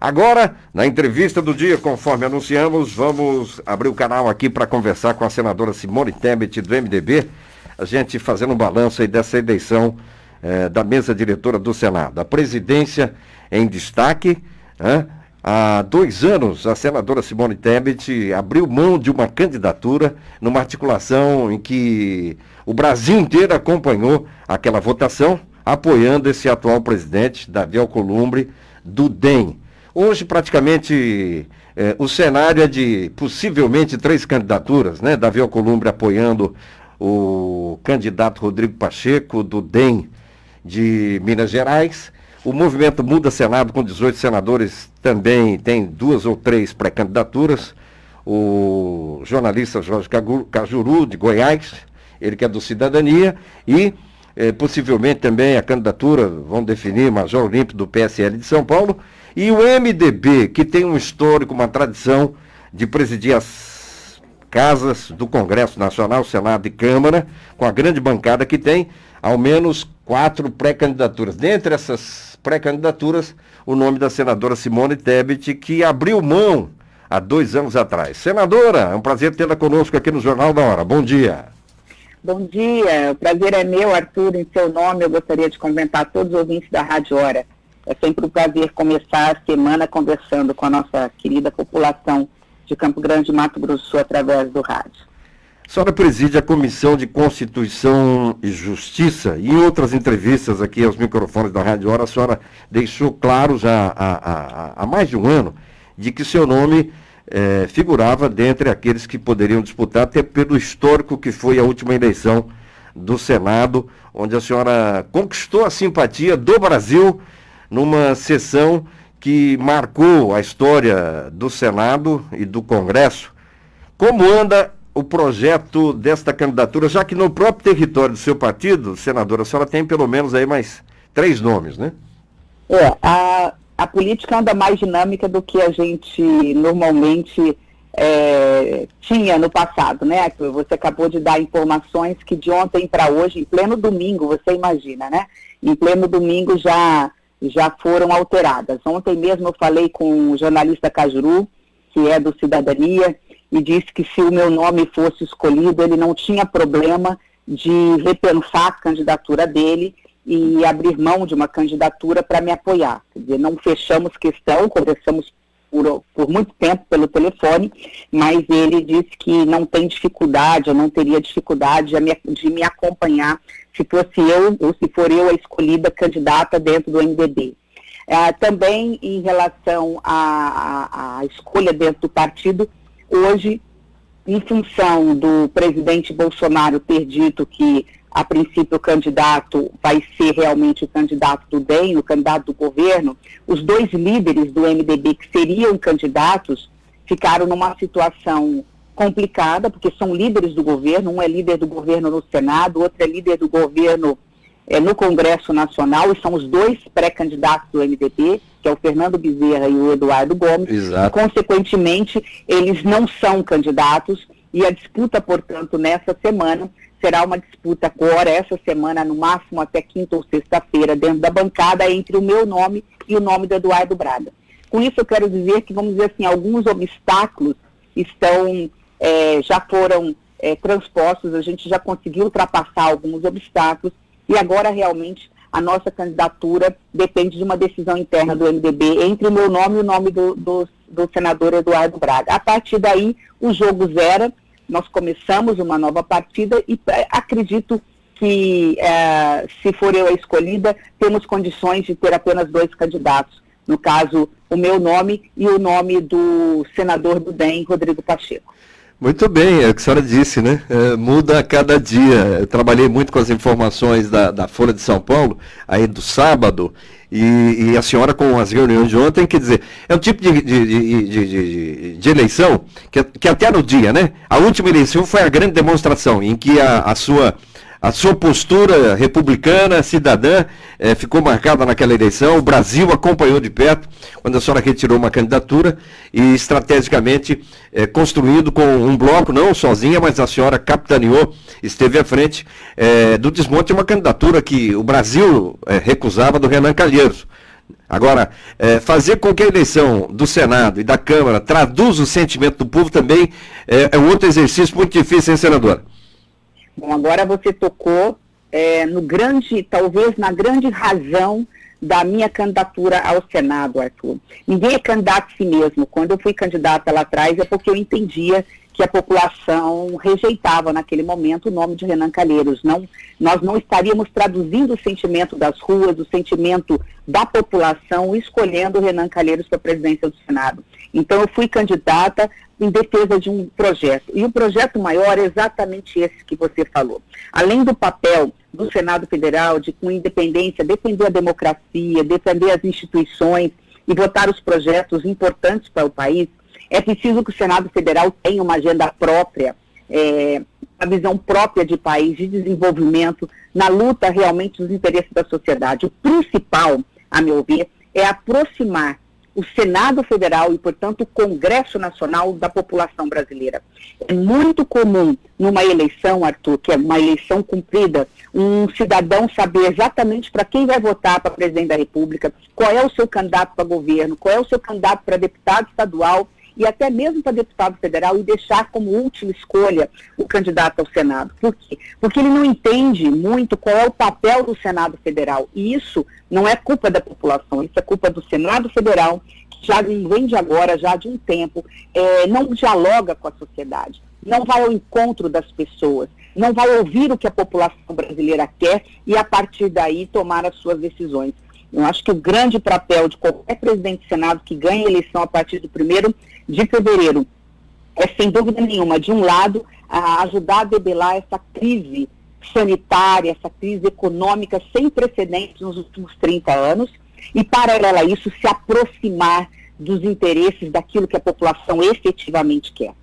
Agora, na entrevista do dia, conforme anunciamos, vamos abrir o canal aqui para conversar com a senadora Simone Tebet do MDB, a gente fazendo um balanço aí dessa eleição da mesa diretora do Senado. A presidência em destaque, há 2 anos a senadora Simone Tebet abriu mão de uma candidatura numa articulação em que o Brasil inteiro acompanhou aquela votação, apoiando esse atual presidente, Davi Alcolumbre, do DEM. Hoje, praticamente, o cenário é de possivelmente 3 candidaturas, né? Davi Alcolumbre apoiando o candidato Rodrigo Pacheco, do DEM de Minas Gerais. O movimento Muda Senado, com 18 senadores, também tem 2 ou 3 pré-candidaturas. O jornalista Jorge Cajuru, de Goiás, ele que é do Cidadania, e possivelmente também a candidatura, vão definir, Major Olímpio, do PSL de São Paulo, e o MDB, que tem um histórico, uma tradição de presidir as casas do Congresso Nacional, Senado e Câmara, com a grande bancada que tem, ao menos 4 pré-candidaturas. Dentre essas pré-candidaturas, o nome da senadora Simone Tebet, que abriu mão há 2 anos atrás. Senadora, é um prazer tê-la conosco aqui no Jornal da Hora. Bom dia. Bom dia, o prazer é meu, Arthur, em seu nome eu gostaria de cumprimentar todos os ouvintes da Rádio Hora. É sempre um prazer começar a semana conversando com a nossa querida população de Campo Grande, Mato Grosso do Sul, através do rádio. A senhora preside a Comissão de Constituição e Justiça, e em outras entrevistas aqui aos microfones da Rádio Hora, a senhora deixou claro já há mais de um ano de que seu nome figurava dentre aqueles que poderiam disputar, até pelo histórico que foi a última eleição do Senado, onde a senhora conquistou a simpatia do Brasil numa sessão que marcou a história do Senado e do Congresso. Como anda o projeto desta candidatura, já que no próprio território do seu partido, senadora, a senhora tem pelo menos aí mais 3 nomes, né? A política anda mais dinâmica do que a gente normalmente tinha no passado, né? Você acabou de dar informações que de ontem para hoje, em pleno domingo, você imagina, né? Em pleno domingo já foram alteradas. Ontem mesmo eu falei com o jornalista Cajuru, que é do Cidadania, e disse que se o meu nome fosse escolhido, ele não tinha problema de repensar a candidatura dele e abrir mão de uma candidatura para me apoiar. Quer dizer, não fechamos questão, conversamos por muito tempo pelo telefone, mas ele disse que não tem dificuldade, eu não teria dificuldade de me acompanhar se fosse eu, ou se for eu a escolhida candidata dentro do MDB. Também em relação à escolha dentro do partido, hoje, em função do presidente Bolsonaro ter dito que, a princípio, o candidato vai ser realmente o candidato do DEM, o candidato do governo, os 2 líderes do MDB que seriam candidatos ficaram numa situação complicada, porque são líderes do governo, um é líder do governo no Senado, outro é líder do governo no Congresso Nacional, e são os 2 pré-candidatos do MDB, que é o Fernando Bezerra e o Eduardo Gomes. Exato. E, consequentemente, eles não são candidatos, e a disputa, portanto, nessa semana, será uma disputa agora, essa semana, no máximo até quinta ou sexta-feira, dentro da bancada, entre o meu nome e o nome do Eduardo Braga. Com isso, eu quero dizer que, vamos dizer assim, alguns obstáculos já foram transpostos, a gente já conseguiu ultrapassar alguns obstáculos, e agora, realmente, a nossa candidatura depende de uma decisão interna do MDB entre o meu nome e o nome do senador Eduardo Braga. A partir daí, o jogo zera, nós começamos uma nova partida e acredito que, se for eu a escolhida, temos condições de ter apenas 2 candidatos. No caso, o meu nome e o nome do senador do DEM, Rodrigo Pacheco. Muito bem, é o que a senhora disse, né? Muda a cada dia. Eu trabalhei muito com as informações da Folha de São Paulo, aí do sábado, e a senhora com as reuniões de ontem, quer dizer, é um tipo de eleição que até no dia, né? A última eleição foi a grande demonstração, em que a sua postura republicana, cidadã, ficou marcada naquela eleição. O Brasil acompanhou de perto quando a senhora retirou uma candidatura e estrategicamente construído com um bloco, não sozinha, mas a senhora capitaneou, esteve à frente do desmonte de uma candidatura que o Brasil recusava, do Renan Calheiros, Agora, fazer com que a eleição do Senado e da Câmara traduza o sentimento do povo também é um outro exercício muito difícil, hein, senadora? Bom, agora você tocou talvez na grande razão da minha candidatura ao Senado, Arthur. Ninguém é candidato a si mesmo. Quando eu fui candidata lá atrás é porque eu entendia que a população rejeitava naquele momento o nome de Renan Calheiros. Nós não estaríamos traduzindo o sentimento das ruas, o sentimento da população, escolhendo o Renan Calheiros para a presidência do Senado. Então eu fui candidata em defesa de um projeto. E o projeto maior é exatamente esse que você falou. Além do papel do Senado Federal, de com independência, defender a democracia, defender as instituições e votar os projetos importantes para o país, é preciso que o Senado Federal tenha uma agenda própria, uma visão própria de país, de desenvolvimento, na luta realmente dos interesses da sociedade. O principal, a meu ver, é aproximar o Senado Federal e, portanto, o Congresso Nacional da população brasileira. É muito comum numa eleição, Arthur, que é uma eleição cumprida, um cidadão saber exatamente para quem vai votar para presidente da República, qual é o seu candidato para governo, qual é o seu candidato para deputado estadual e até mesmo para deputado federal, e deixar como última escolha o candidato ao Senado. Por quê? Porque ele não entende muito qual é o papel do Senado Federal. E isso não é culpa da população, isso é culpa do Senado Federal, que já vem de agora, já de um tempo, não dialoga com a sociedade, não vai ao encontro das pessoas, não vai ouvir o que a população brasileira quer e, a partir daí, tomar as suas decisões. Eu acho que o grande papel de qualquer presidente do Senado que ganhe a eleição a partir do 1º de fevereiro é, sem dúvida nenhuma, de um lado, ajudar a debelar essa crise sanitária, essa crise econômica sem precedentes nos últimos 30 anos, e, paralelo a isso, se aproximar dos interesses daquilo que a população efetivamente quer.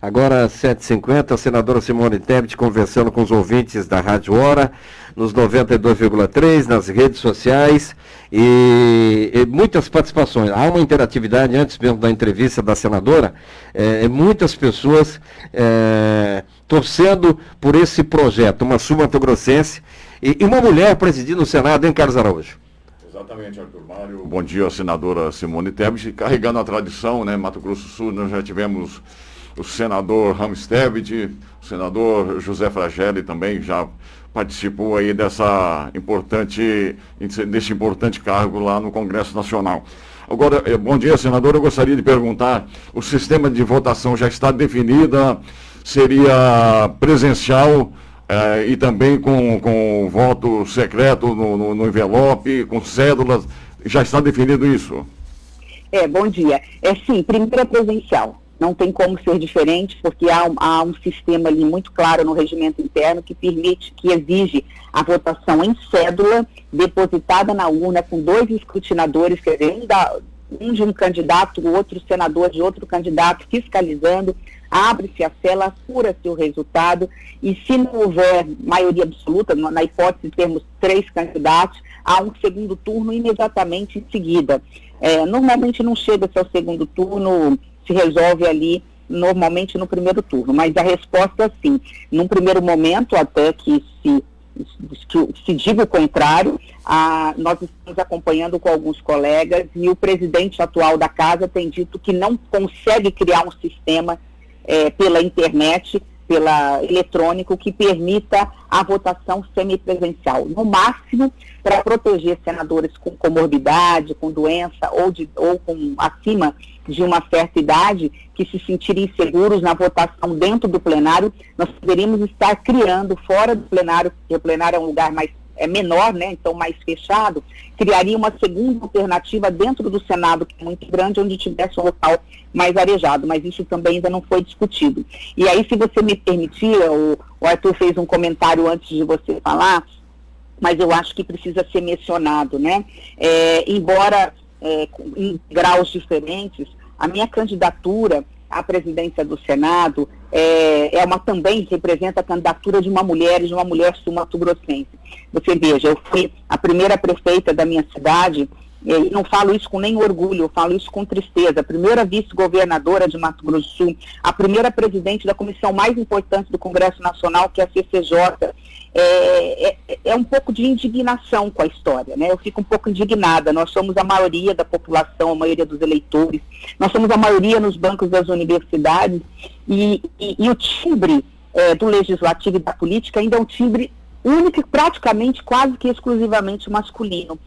Agora, 7h50, a senadora Simone Tebet conversando com os ouvintes da Rádio Hora, nos 92,3, nas redes sociais, e muitas participações. Há uma interatividade, antes mesmo da entrevista da senadora, muitas pessoas torcendo por esse projeto, uma sul-mato-grossense, e uma mulher presidindo o Senado, hein, Carlos Araújo? Exatamente, Arthur Mário. Bom dia, senadora Simone Tebet, carregando a tradição, né, Mato Grosso do Sul, nós já tivemos o senador Ramos Tebet, o senador José Fragelli também já participou aí desse importante cargo lá no Congresso Nacional. Agora, bom dia, senador, eu gostaria de perguntar, o sistema de votação já está definida, seria presencial e também com voto secreto no envelope, com cédulas, já está definido isso? Bom dia. Sim, primeiro é presencial. Não tem como ser diferente, porque há um sistema ali muito claro no regimento interno que exige a votação em cédula, depositada na urna, com 2 escrutinadores, quer dizer, um de um candidato, o outro senador de outro candidato, fiscalizando, abre-se a cela, apura-se o resultado, e se não houver maioria absoluta, na hipótese de termos 3 candidatos, há um segundo turno imediatamente em seguida. Normalmente não chega-se ao segundo turno, se resolve ali normalmente no primeiro turno, mas a resposta é sim. Num primeiro momento, até que se diga o contrário, nós estamos acompanhando com alguns colegas e o presidente atual da casa tem dito que não consegue criar um sistema pela internet, pela eletrônico, que permita a votação semipresencial. No máximo, para proteger senadores com comorbidade, com doença ou com acima de uma certa idade, que se sentirem inseguros na votação dentro do plenário, nós poderíamos estar criando fora do plenário, porque o plenário é um lugar menor, né, então mais fechado, criaria uma segunda alternativa dentro do Senado, que é muito grande, onde tivesse um local mais arejado, mas isso também ainda não foi discutido. E aí, se você me permitir, o Arthur fez um comentário antes de você falar, mas eu acho que precisa ser mencionado, né? Embora em graus diferentes, a minha candidatura à presidência do Senado também representa a candidatura de uma mulher e de uma mulher sul-mato-grossense. Você veja, eu fui a primeira prefeita da minha cidade, e não falo isso com nem orgulho, eu falo isso com tristeza, a primeira vice-governadora de Mato Grosso do Sul, a primeira presidente da comissão mais importante do Congresso Nacional, que é a CCJ, é um pouco de indignação com a história, né? Eu fico um pouco indignada. Nós somos a maioria da população, a maioria dos eleitores, nós somos a maioria nos bancos das universidades, e o timbre do legislativo e da política ainda é um timbre único e praticamente quase que exclusivamente masculino.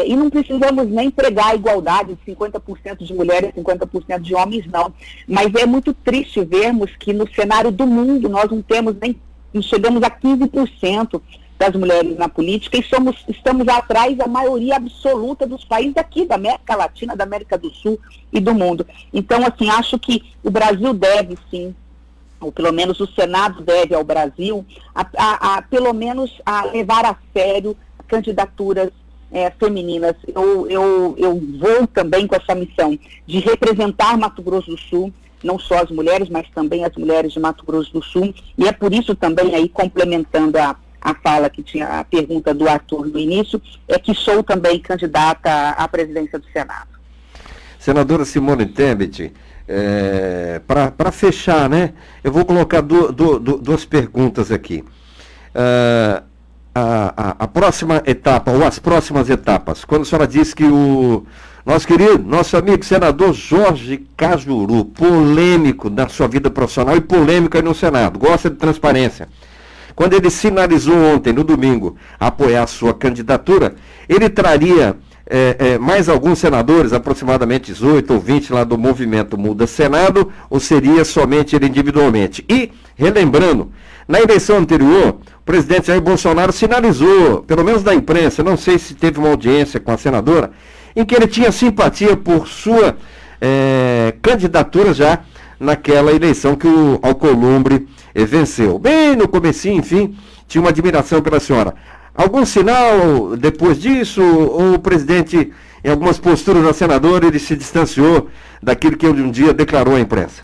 E não precisamos nem pregar a igualdade de 50% de mulheres e 50% de homens, não. Mas é muito triste vermos que no cenário do mundo nós não chegamos a 15% das mulheres na política e estamos atrás da maioria absoluta dos países aqui, da América Latina, da América do Sul e do mundo. Então, assim, acho que o Brasil deve, sim, ou pelo menos o Senado deve ao Brasil, pelo menos a levar a sério candidaturas femininas. Eu vou também com essa missão de representar Mato Grosso do Sul, não só as mulheres, mas também as mulheres de Mato Grosso do Sul, e é por isso também, aí complementando a fala que tinha a pergunta do Arthur no início, é que sou também candidata à presidência do Senado. Senadora Simone Tebet, para fechar, né, eu vou colocar duas perguntas aqui. A próxima etapa, ou as próximas etapas, quando a senhora disse que o nosso amigo senador Jorge Cajuru, polêmico na sua vida profissional e polêmico aí no Senado, gosta de transparência. Quando ele sinalizou ontem, no domingo, apoiar a sua candidatura, ele traria mais alguns senadores, aproximadamente 18 ou 20 lá do movimento Muda Senado, ou seria somente ele individualmente? E, relembrando, na eleição anterior, o presidente Jair Bolsonaro sinalizou, pelo menos da imprensa, não sei se teve uma audiência com a senadora, em que ele tinha simpatia por sua candidatura já naquela eleição que o Alcolumbre venceu. Bem no comecinho, enfim, tinha uma admiração pela senhora. Algum sinal depois disso, ou o presidente, em algumas posturas da senadora, ele se distanciou daquilo que ele um dia declarou à imprensa?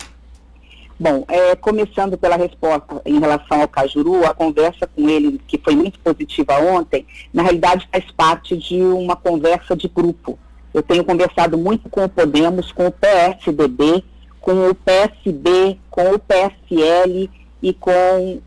Bom, começando pela resposta em relação ao Cajuru, a conversa com ele, que foi muito positiva ontem, na realidade faz parte de uma conversa de grupo. Eu tenho conversado muito com o Podemos, com o PSDB, com o PSB, com o PSL e com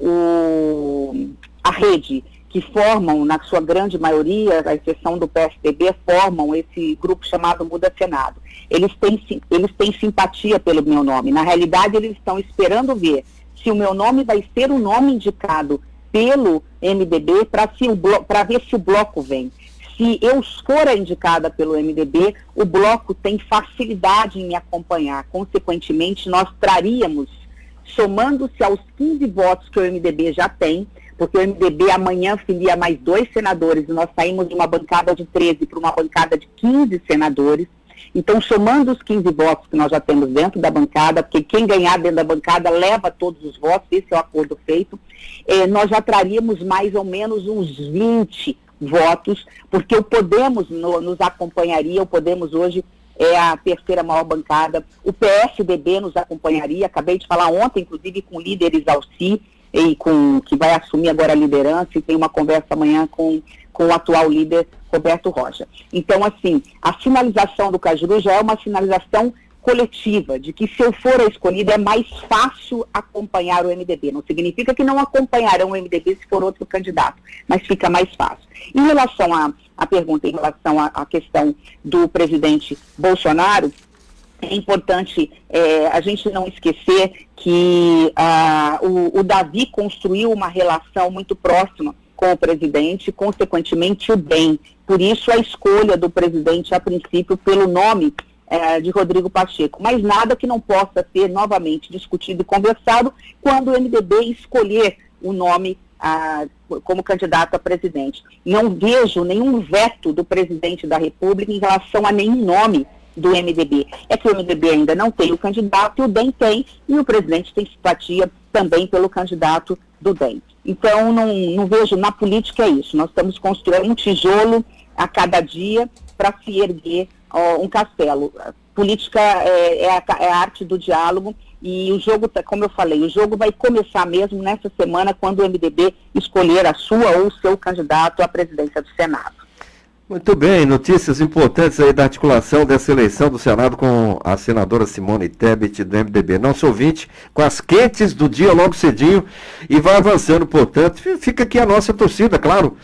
a Rede, que formam, na sua grande maioria, à exceção do PSDB, formam esse grupo chamado Muda Senado. Eles têm simpatia pelo meu nome. Na realidade, eles estão esperando ver se o meu nome vai ser o nome indicado pelo MDB para ver se o bloco vem. Se eu for indicada pelo MDB, o bloco tem facilidade em me acompanhar. Consequentemente, nós traríamos, somando-se aos 15 votos que o MDB já tem, porque o MDB amanhã filia mais 2 senadores, e nós saímos de uma bancada de 13 para uma bancada de 15 senadores. Então, somando os 15 votos que nós já temos dentro da bancada, porque quem ganhar dentro da bancada leva todos os votos, esse é o acordo feito, nós já traríamos mais ou menos uns 20 votos, porque o Podemos nos acompanharia, o Podemos hoje é a terceira maior bancada, o PSDB nos acompanharia, acabei de falar ontem, inclusive, com o líder Isalci, que vai assumir agora a liderança, e tem uma conversa amanhã com o atual líder Roberto Rocha. Então, assim, a sinalização do Cajuru já é uma sinalização coletiva, de que se eu for a escolhida é mais fácil acompanhar o MDB. Não significa que não acompanharão o MDB se for outro candidato, mas fica mais fácil. Em relação à pergunta, em relação à questão do presidente Bolsonaro, é importante a gente não esquecer que o Davi construiu uma relação muito próxima com o presidente, consequentemente o bem. Por isso a escolha do presidente, a princípio, pelo nome de Rodrigo Pacheco. Mas nada que não possa ser novamente discutido e conversado quando o MDB escolher o nome como candidato a presidente. Não vejo nenhum veto do presidente da República em relação a nenhum nome do MDB. É que o MDB ainda não tem o candidato, e o DEM tem, e o presidente tem simpatia também pelo candidato do DEM. Então, não vejo, na política é isso, nós estamos construindo um tijolo a cada dia para se erguer um castelo. A política é a arte do diálogo, e o jogo, como eu falei, o jogo vai começar mesmo nessa semana, quando o MDB escolher a sua ou o seu candidato à presidência do Senado. Muito bem, notícias importantes aí da articulação dessa eleição do Senado com a senadora Simone Tebet do MDB. Nosso ouvinte com as quentes do dia logo cedinho e vai avançando, portanto, fica aqui a nossa torcida, claro,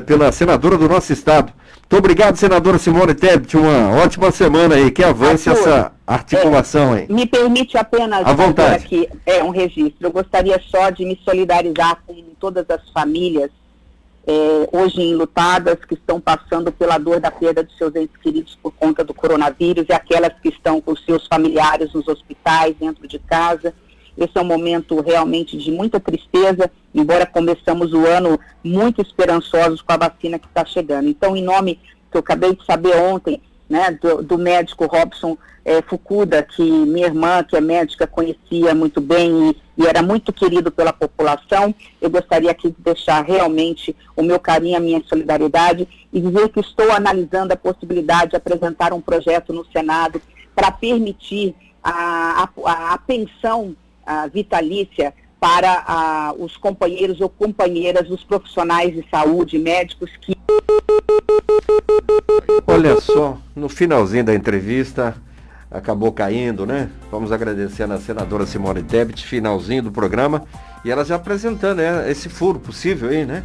pela senadora do nosso estado. Muito obrigado, senadora Simone Tebet, uma ótima semana aí, que avance essa articulação aí. Me permite apenas à vontade aqui um registro. Eu gostaria só de me solidarizar com todas as famílias hoje enlutadas, que estão passando pela dor da perda dos seus entes queridos por conta do coronavírus, e aquelas que estão com seus familiares nos hospitais, dentro de casa. Esse é um momento realmente de muita tristeza, embora começamos o ano muito esperançosos com a vacina que está chegando. Então, em nome, que eu acabei de saber ontem, né, do médico Robson Fukuda, que minha irmã, que é médica, conhecia muito bem e era muito querido pela população, eu gostaria aqui de deixar realmente o meu carinho, a minha solidariedade e dizer que estou analisando a possibilidade de apresentar um projeto no Senado para permitir a pensão vitalícia para os companheiros ou companheiras, os profissionais de saúde, médicos que... Olha só, no finalzinho da entrevista, acabou caindo, né? Vamos agradecer a senadora Simone Tebet, finalzinho do programa, e ela já apresentando esse furo possível aí, né?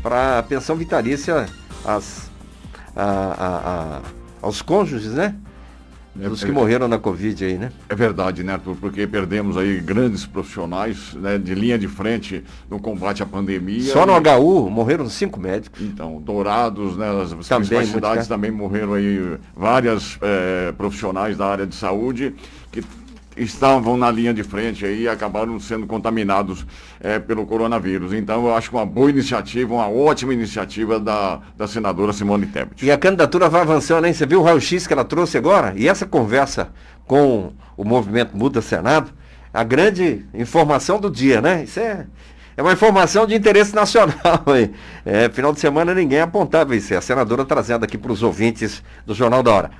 Para a pensão vitalícia aos cônjuges, né? Dos que morreram na Covid aí, né? É verdade, né, Arthur? Porque perdemos aí grandes profissionais, né, de linha de frente no combate à pandemia. Só no HU morreram 5 médicos. Então, Dourados, né, as também, principais cidades também morreram aí várias profissionais da área de saúde que estavam na linha de frente aí e acabaram sendo contaminados pelo coronavírus. Então, eu acho que uma boa iniciativa, uma ótima iniciativa da senadora Simone Tebet. E a candidatura vai avançando, hein? Você viu o raio-x que ela trouxe agora? E essa conversa com o movimento Muda Senado, a grande informação do dia, né? Isso é uma informação de interesse nacional aí. Final de semana ninguém apontava isso. A senadora trazendo aqui para os ouvintes do Jornal da Hora.